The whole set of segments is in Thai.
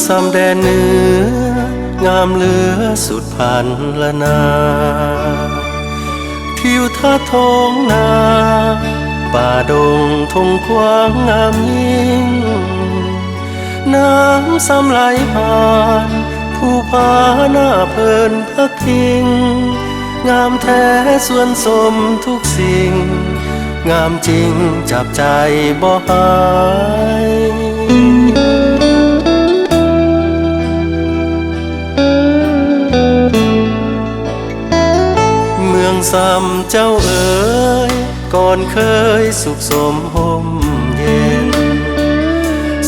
สำแดนเหนืองามเหลือสุดพันละนาทิวทัศน์ท้องนาป่าดงทงกว้างงามยิ่งน้ำซ้ำไหลผ่านผู้พาหน้าเพลินพักพิงงามแท้ส่วนสมทุกสิ่งงามจริงจับใจบ่หายเมืองซ้ำเจ้าเอ๋ยก่อนเคยสุขสมห่มเย็น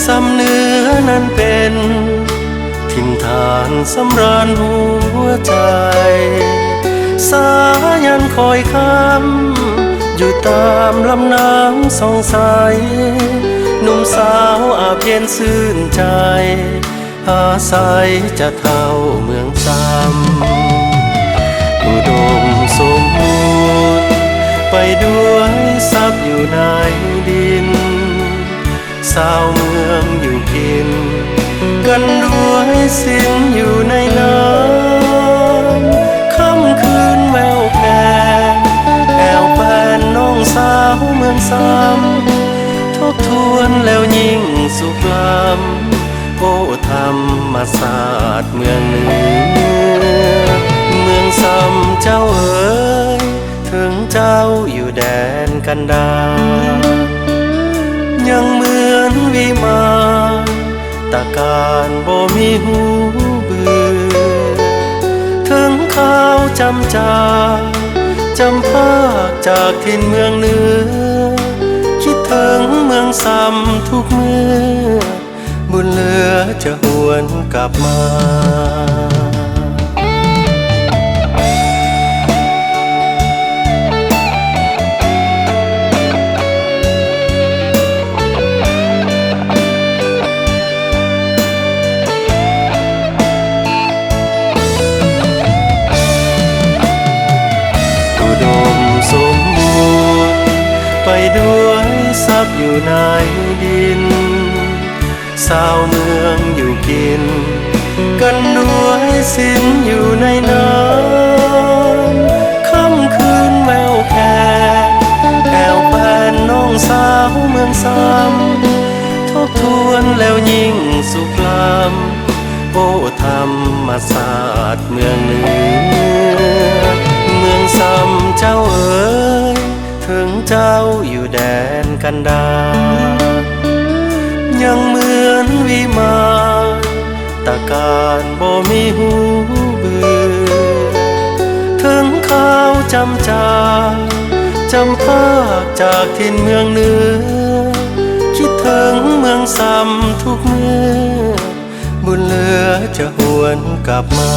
ซ้ำเนื้อนั้นเป็นทิมทานสำราญหัวใจสายันคอยคำอยู่ตามลำน้ำสองสายหนุ่มสาวอาบเย็นชื่นใจอาศัยจะเท่าเมืองซ้ำอุดมสมบูรณ์ไปด้วยทรัพย์อยู่ในดินสาวเมืองอยู่กินกันด้วยสิ่งอยู่ในน้ำค่ำคืนแววแคนแอวแฟนน้องสาวเมืองซ้ำทบทวนแล้วยิ่งสุขล้ำโอ้ธรรมศาสตร์เมืองเหนือเมืองซ้ำเจ้าเอ๋ยถึงเจ้าอยู่แดนกันดารยังเหมือนวิมานตะการบ่มีหูเบื่อถึงข้าวจำภาคจากถิ่นเมืองเหนือคิดถึงเมืองซ้ำทุกเมื่อบุญเหลือจะหวนกลับมาสมบูรณ์ไปด้วยทรัพย์อยู่ในดินสาวเมืองอยู่กินกันด้วยสินอยู่ในน้ำค่ำคืนแววแคนแอวแฟนน้องสาวเมืองซ้ำทบทวนแล้วยิ่งสุขล้ำโอ้ธรรมศาสตร์เมืองเหนือเมืองซ้ำเจ้าเอ๋ยถึงเจ้าอยู่แดนกันดารยังเหมือนวิมานตะการบ่มีหูเบื่อถึงข้าวจำภาคจากถิ่นเมืองเหนือคิดถึงเมืองซ้ำทุกเมื่อบุญเหลือจะหวนกลับมา